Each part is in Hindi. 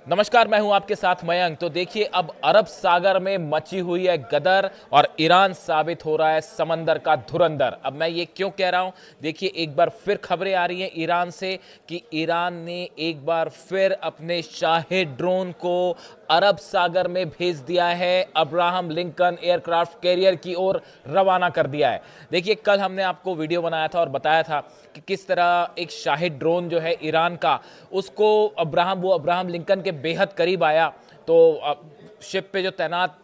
नमस्कार, मैं हूं आपके साथ मयंक। तो देखिए, अब अरब सागर में मची हुई है गदर और ईरान साबित हो रहा है समंदर का धुरंधर। अब मैं ये क्यों कह रहा हूं? देखिए, एक बार फिर खबरें आ रही हैं ईरान से कि ईरान ने एक बार फिर अपने शाहिद ड्रोन को अरब सागर में भेज दिया है, अब्राहम लिंकन एयरक्राफ्ट कैरियर की ओर रवाना कर दिया है। देखिए, कल हमने आपको वीडियो बनाया था और बताया था कि किस तरह एक शाहिद ड्रोन जो है ईरान का, उसको अब्राहम लिंकन के बेहद करीब आया। तो शिप पे जो तैनात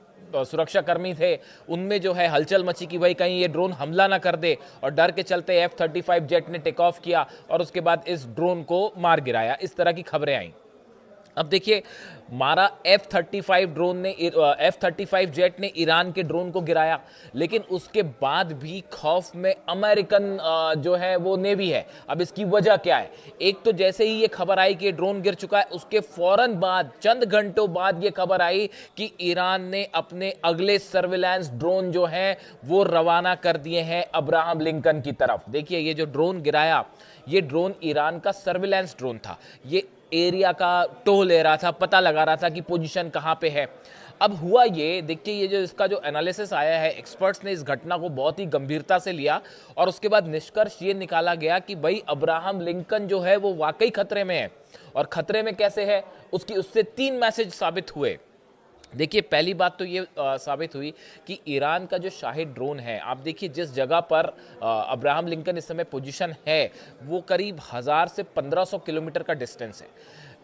सुरक्षा कर्मी थे, उनमें जो है हलचल मची कि भाई कहीं ये ड्रोन हमला ना कर दे, और डर के चलते F-35 जेट ने टेक ऑफ किया और उसके बाद इस ड्रोन को मार गिराया। इस तरह की खबरें आई। अब देखिए, मारा F-35 जेट ने ईरान के ड्रोन को गिराया, लेकिन उसके बाद भी खौफ में अमेरिकन जो है वो नेवी है। अब इसकी वजह क्या है? एक तो जैसे ही ये खबर आई कि ड्रोन गिर चुका है, उसके फौरन बाद, चंद घंटों बाद ये खबर आई कि ईरान ने अपने अगले सर्विलांस ड्रोन जो है वो रवाना कर दिए हैं अब्राहम लिंकन की तरफ। देखिए, ये जो ड्रोन गिराया, ये ड्रोन ईरान का सर्विलांस ड्रोन था। ये एरिया का टो ले रहा था, पता लगा रहा था कि पोजीशन कहां पे है। अब हुआ ये, देखिए, ये जो इसका जो एनालिसिस आया है, एक्सपर्ट्स ने इस घटना को बहुत ही गंभीरता से लिया और उसके बाद निष्कर्ष ये निकाला गया कि भाई अब्राहम लिंकन जो है वो वाकई खतरे में है। और खतरे में कैसे है, उससे 3 मैसेज साबित हुए। देखिए, पहली बात तो ये साबित हुई कि ईरान का जो शाहिद ड्रोन है, आप देखिए जिस जगह पर अब्राहम लिंकन इस समय पोजीशन है, वो करीब 1000 से 1500 किलोमीटर का डिस्टेंस है।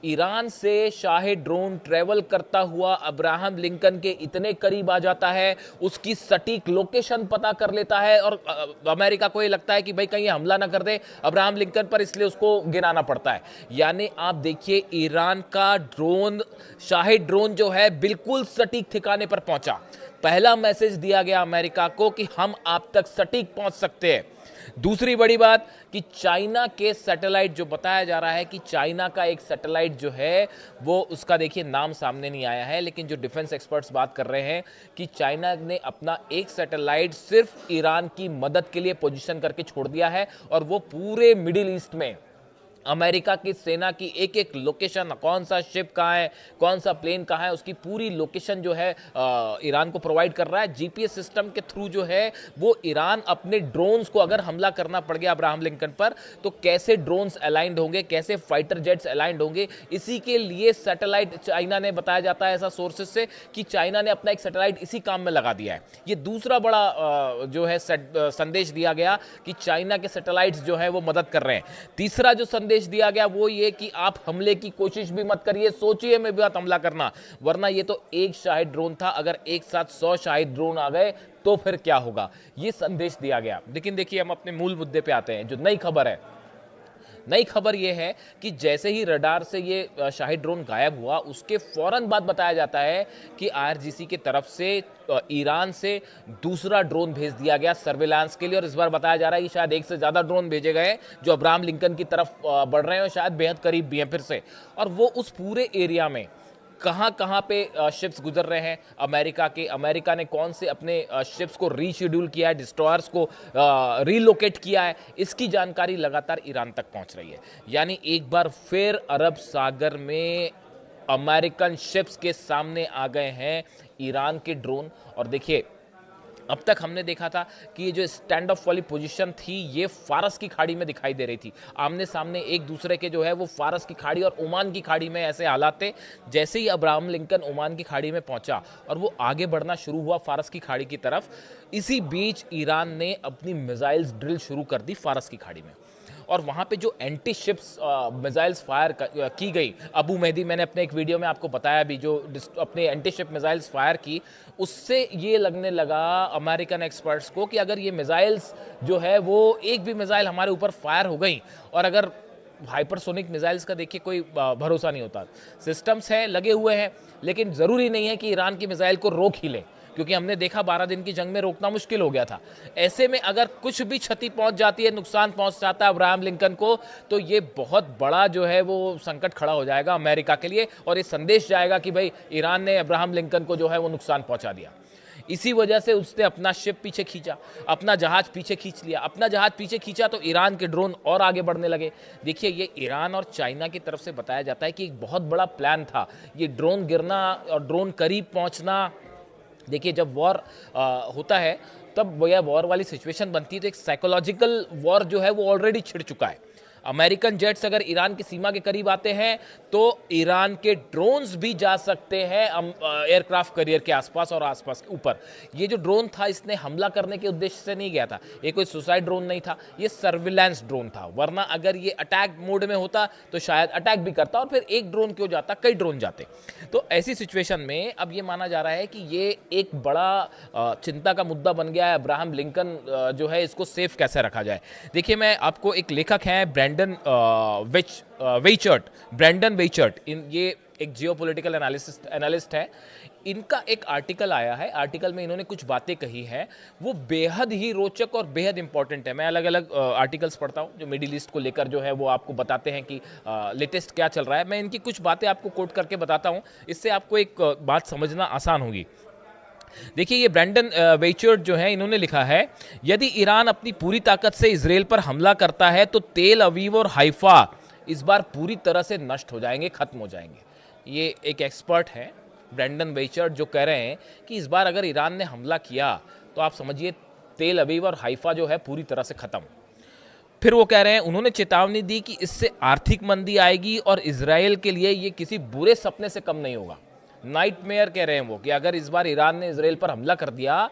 ईरान से शाहिद ड्रोन ट्रेवल करता हुआ अब्राहम लिंकन के इतने करीब आ जाता है, उसकी सटीक लोकेशन पता कर लेता है, और अमेरिका को ये लगता है कि भाई कहीं हमला ना कर दे अब्राहम लिंकन पर, इसलिए उसको गिराना पड़ता है। यानी आप देखिए, ईरान का ड्रोन, शाहिद ड्रोन जो है, बिल्कुल सटीक ठिकाने पर पहुंचा। पहला मैसेज दिया गया अमेरिका को कि हम आप तक सटीक पहुंच सकते हैं। दूसरी बड़ी बात कि चाइना के सैटेलाइट, जो बताया जा रहा है कि चाइना का एक सैटेलाइट जो है वो, उसका देखिए नाम सामने नहीं आया है, लेकिन जो डिफेंस एक्सपर्ट्स बात कर रहे हैं कि चाइना ने अपना एक सैटेलाइट सिर्फ ईरान की मदद के लिए पोजीशन करके छोड़ दिया है, और वो पूरे मिडिल ईस्ट में अमेरिका की सेना की एक एक लोकेशन, कौन सा शिप कहाँ है, कौन सा प्लेन कहाँ है, उसकी पूरी लोकेशन जो है ईरान को प्रोवाइड कर रहा है। जीपीएस सिस्टम के थ्रू जो है वो ईरान अपने ड्रोन्स को, अगर हमला करना पड़ गया अब्राहम लिंकन पर, तो कैसे ड्रोन्स अलाइंड होंगे, कैसे फाइटर जेट्स अलाइंड होंगे, इसी के लिए सैटेलाइट चाइना ने, बताया जाता है ऐसा सोर्सेस से कि चाइना ने अपना एक सैटेलाइट इसी काम में लगा दिया है। ये दूसरा बड़ा जो है संदेश दिया गया कि चाइना के सैटेलाइट्स जो है वो मदद कर रहे हैं। तीसरा जो संदेश दिया गया वो ये कि आप हमले की कोशिश भी मत करिए, सोचिए में भी मत हमला करना, वरना ये तो एक शाहिद ड्रोन था, अगर एक साथ 100 शाहिद ड्रोन आ गए तो फिर क्या होगा, ये संदेश दिया गया। लेकिन देखिए, हम अपने मूल मुद्दे पे आते हैं। जो नई खबर है, नई खबर यह है कि जैसे ही रडार से ये शाहिद ड्रोन गायब हुआ, उसके फौरन बाद बताया जाता है कि आईआरजीसी की तरफ से ईरान से दूसरा ड्रोन भेज दिया गया सर्विलांस के लिए। और इस बार बताया जा रहा है कि शायद एक से ज़्यादा ड्रोन भेजे गए जो अब्राहम लिंकन की तरफ बढ़ रहे हैं, और शायद बेहद करीब भी हैं फिर से। और वो उस पूरे एरिया में कहाँ कहाँ पे शिप्स गुजर रहे हैं अमेरिका ने कौन से अपने शिप्स को रीशेड्यूल किया है, डिस्ट्रॉयर्स को रीलोकेट किया है, इसकी जानकारी लगातार ईरान तक पहुंच रही है। यानी एक बार फिर अरब सागर में अमेरिकन शिप्स के सामने आ गए हैं ईरान के ड्रोन। और देखिए, अब तक हमने देखा था कि ये जो स्टैंड ऑफ वाली पोजीशन थी, ये फारस की खाड़ी में दिखाई दे रही थी। आमने सामने एक दूसरे के जो है वो फारस की खाड़ी और ओमान की खाड़ी में ऐसे हालात थे। जैसे ही अब्राहम लिंकन ओमान की खाड़ी में पहुंचा और वो आगे बढ़ना शुरू हुआ फारस की खाड़ी की तरफ, इसी बीच ईरान ने अपनी मिसाइल्स ड्रिल शुरू कर दी फारस की खाड़ी में। और वहाँ पे जो एंटी शिप्स मिसाइल्स फायर की गई, अबू मेहदी, मैंने अपने एक वीडियो में आपको बताया भी, जो अपने एंटी शिप मिसाइल्स फायर की, उससे ये लगने लगा अमेरिकन एक्सपर्ट्स को कि अगर ये मिसाइल्स जो है वो, एक भी मिसाइल हमारे ऊपर फायर हो गई, और अगर हाइपरसोनिक मिसाइल्स का देखिए कोई भरोसा नहीं होता, सिस्टम्स हैं लगे हुए हैं, लेकिन ज़रूरी नहीं है कि ईरान की मिसाइल को रोक ही लें, क्योंकि हमने देखा 12 दिन की जंग में रोकना मुश्किल हो गया था। ऐसे में अगर कुछ भी क्षति पहुंच जाती है, नुकसान पहुंच जाता है अब्राहम लिंकन को, तो ये बहुत बड़ा जो है वो संकट खड़ा हो जाएगा अमेरिका के लिए, और ये संदेश जाएगा कि भाई ईरान ने अब्राहम लिंकन को जो है वो नुकसान पहुंचा दिया। इसी वजह से उसने अपना शिप पीछे खींचा, अपना जहाज पीछे खींच लिया। अपना जहाज पीछे खींचा तो ईरान के ड्रोन और आगे बढ़ने लगे। देखिए, ये ईरान और चाइना की तरफ से बताया जाता है कि एक बहुत बड़ा प्लान था ये ड्रोन गिरना और ड्रोन करीब पहुंचना। देखिए, जब वॉर होता है तब यह वॉर वाली सिचुएशन बनती है, तो एक साइकोलॉजिकल वॉर जो है वो ऑलरेडी छिड़ चुका है। अमेरिकन जेट्स अगर ईरान की सीमा के करीब आते हैं तो ईरान के ड्रोन्स भी जा सकते हैं एयरक्राफ्ट कैरियर के आसपास और आसपास के ऊपर। ये जो ड्रोन था इसने हमला करने के उद्देश्य से नहीं गया था, ये कोई सुसाइड ड्रोन नहीं था, ये सर्विलांस ड्रोन था। वरना अगर ये अटैक मोड में होता तो शायद अटैक भी करता और फिर एक ड्रोन क्यों जाता, कई ड्रोन जाते। तो ऐसी सिचुएशन में अब ये माना जा रहा है कि ये एक बड़ा चिंता का मुद्दा बन गया है। अब्राहम लिंकन जो है इसको सेफ कैसे रखा जाए। देखिए, मैं आपको एक लेखक हैं ब्रैंडन वेचर्ट, ये एक जियोपॉलिटिकल एनालिस्ट है। इनका एक आर्टिकल आया है, आर्टिकल में इन्होंने कुछ बातें कही हैं, वो बेहद ही रोचक और बेहद इंपॉर्टेंट है। मैं अलग अलग आर्टिकल्स पढ़ता हूँ जो मिडिल ईस्ट को लेकर जो है वो आपको बताते हैं कि लेटेस्ट क्या चल रहा है। मैं इनकी कुछ बातें आपको कोट करके बताता हूँ, इससे आपको एक बात समझना आसान होगी। देखिए, ये ब्रैंडन वेचर्ट जो है इन्होंने लिखा है, यदि ईरान अपनी पूरी ताकत से इजराइल पर हमला करता है तो तेल अवीव और हाइफा इस बार पूरी तरह से नष्ट हो जाएंगे, खत्म हो जाएंगे। ये एक एक्सपर्ट है ब्रैंडन वेचर्ट जो कह रहे हैं कि इस बार अगर ईरान ने हमला किया तो आप समझिए तेल अवीव और हाइफा जो है पूरी तरह से खत्म। फिर वो कह रहे हैं, उन्होंने चेतावनी दी कि इससे आर्थिक मंदी आएगी और इजराइल के लिए ये किसी बुरे सपने से कम नहीं होगा। नाइटमेयर कह रहे हैं वो कि अगर इस बार ईरान ने इजराइल पर हमला कर दिया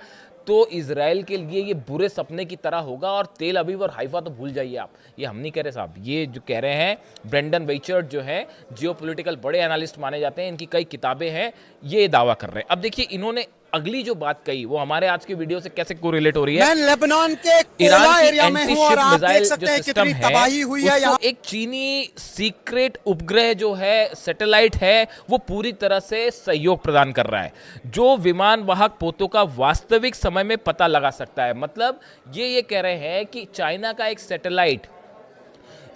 तो इजराइल के लिए ये बुरे सपने की तरह होगा। और तेल अवीव और हाइफा तो भूल जाइए आप, ये हम नहीं कह रहे साहब, ये जो कह रहे हैं ब्रेंडन वेचर्ट जो है जियोपॉलिटिकल बड़े एनालिस्ट माने जाते हैं, इनकी कई किताबें हैं, ये दावा कर रहे हैं। अब देखिए, इन्होंने अगली जो बात कही वो हमारे आज की वीडियो से कैसे कोरिलेट हो रही है। मैं लेबनान के ईरान की एरिया में हूं और आप देख सकते हैं कितनी तबाही हुई है यहाँ। एक चीनी सीक्रेट उपग्रह जो है, सैटेलाइट है, वो पूरी तरह से सहयोग प्रदान कर रहा है जो विमान वाहक पोतों का वास्तविक समय में पता लगा सकता है। मतलब ये कह रहे हैं कि चाइना का एक सैटेलाइट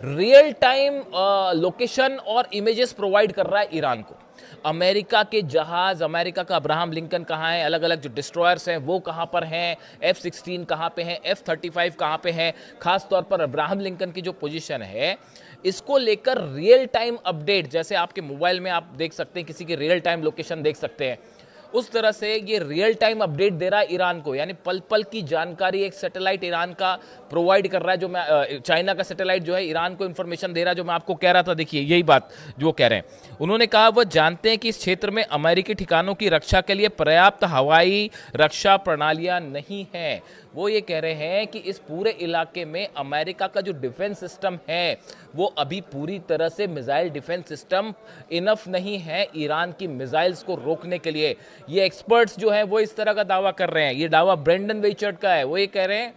रियल टाइम लोकेशन और इमेजेस प्रोवाइड कर रहा है ईरान को। अमेरिका के जहाज, अमेरिका का अब्राहम लिंकन कहाँ है, अलग अलग जो डिस्ट्रॉयर्स हैं वो कहाँ पर हैं, F-16 कहाँ पे हैं, F-35 कहाँ पे हैं, खास तौर पर अब्राहम लिंकन की जो पोजीशन है इसको लेकर रियल टाइम अपडेट, जैसे आपके मोबाइल में आप देख सकते हैं किसी की रियल टाइम लोकेशन देख सकते हैं, उस तरह से ये रियल टाइम अपडेट दे रहा है ईरान को। यानी पल पल की जानकारी एक सैटेलाइट ईरान का प्रोवाइड कर रहा है, जो मैं चाइना का सैटेलाइट जो है ईरान को इंफॉर्मेशन दे रहा है, जो मैं आपको कह रहा था। देखिए, यही बात जो कह रहे हैं, उन्होंने कहा वह जानते हैं कि इस क्षेत्र में अमेरिकी ठिकानों की रक्षा के लिए पर्याप्त हवाई रक्षा प्रणालियां नहीं हैं। वो ये कह रहे हैं कि इस पूरे इलाके में अमेरिका का जो डिफेंस सिस्टम है वो अभी पूरी तरह से मिसाइल डिफेंस सिस्टम इनफ नहीं है ईरान की मिसाइल्स को रोकने के लिए। ये एक्सपर्ट्स जो हैं वो इस तरह का दावा कर रहे हैं। ये दावा ब्रेंडन वेचर्ट का है। वो ये कह रहे हैं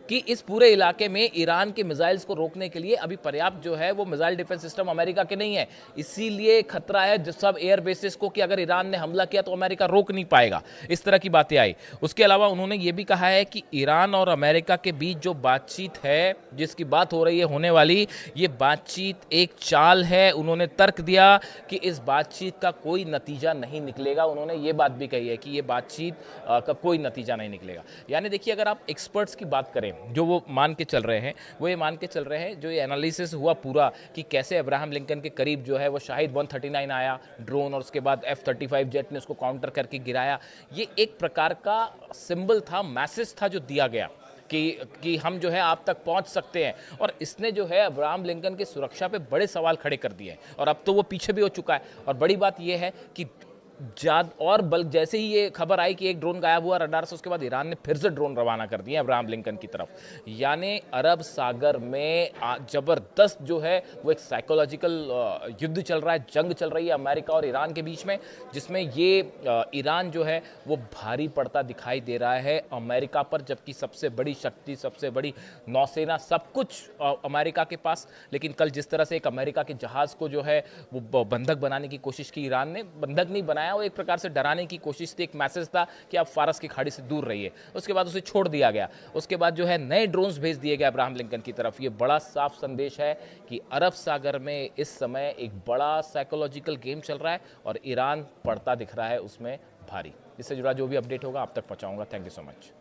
कि इस पूरे इलाके में ईरान के मिसाइल्स को रोकने के लिए अभी पर्याप्त जो है वो मिसाइल डिफेंस सिस्टम अमेरिका के नहीं है। इसीलिए खतरा है सब एयर बेसिस को कि अगर ईरान ने हमला किया तो अमेरिका रोक नहीं पाएगा। इस तरह की बातें आई। उसके अलावा उन्होंने ये भी कहा है कि ईरान और अमेरिका के बीच जो बातचीत है, जिसकी बात हो रही है होने वाली, ये बातचीत एक चाल है। उन्होंने तर्क दिया कि इस बातचीत का कोई नतीजा नहीं निकलेगा। उन्होंने ये बात भी कही है कि ये बातचीत का कोई नतीजा नहीं निकलेगा। यानी देखिए, अगर आप एक्सपर्ट्स की बात करें जो वो मान के चल रहे हैं, वो ये मान के चल रहे हैं, जो ये एनालिसिस हुआ पूरा कि कैसे अब्राहम लिंकन के करीब जो है वो शाहिद 139 आया ड्रोन और उसके बाद F-35 जेट ने उसको काउंटर करके गिराया। ये एक प्रकार का सिंबल था, मैसेज था जो दिया गया कि हम जो है आप तक पहुंच सकते हैं। और इसने जो है अब्राहम लिंकन की सुरक्षा पे बड़े सवाल खड़े कर दिए हैं और अब तो वो पीछे भी हो चुका है। और बड़ी बात ये है कि और बल्कि जैसे ही ये खबर आई कि एक ड्रोन गायब हुआ रडार से, उसके बाद ईरान ने फिर से ड्रोन रवाना कर दिए अब्राहम लिंकन की तरफ। यानी अरब सागर में जबरदस्त जो है वो एक साइकोलॉजिकल युद्ध चल रहा है, जंग चल रही है अमेरिका और ईरान के बीच में, जिसमें ये ईरान जो है वो भारी पड़ता दिखाई दे रहा है अमेरिका पर, जबकि सबसे बड़ी शक्ति, सबसे बड़ी नौसेना, सब कुछ अमेरिका के पास। लेकिन कल जिस तरह से एक अमेरिका के जहाज को जो है वो बंधक बनाने की कोशिश की ईरान ने, बंधक नहीं बनाया, वो एक प्रकार से डराने की कोशिश थी, एक मैसेज था कि आप फारस की खाड़ी से दूर रहिए। उसके बाद उसे छोड़ दिया गया। उसके बाद जो है नए ड्रोन्स भेज दिए गए अब्राहम लिंकन की तरफ। ये बड़ा साफ संदेश है कि अरब सागर में इस समय एक बड़ा साइकोलॉजिकल गेम चल रहा है और ईरान पड़ता दिख रहा है उसमें भारी। इससे जुड़ा जो भी अपडेट होगा आप तक पहुंचाऊंगा। Thank you so much.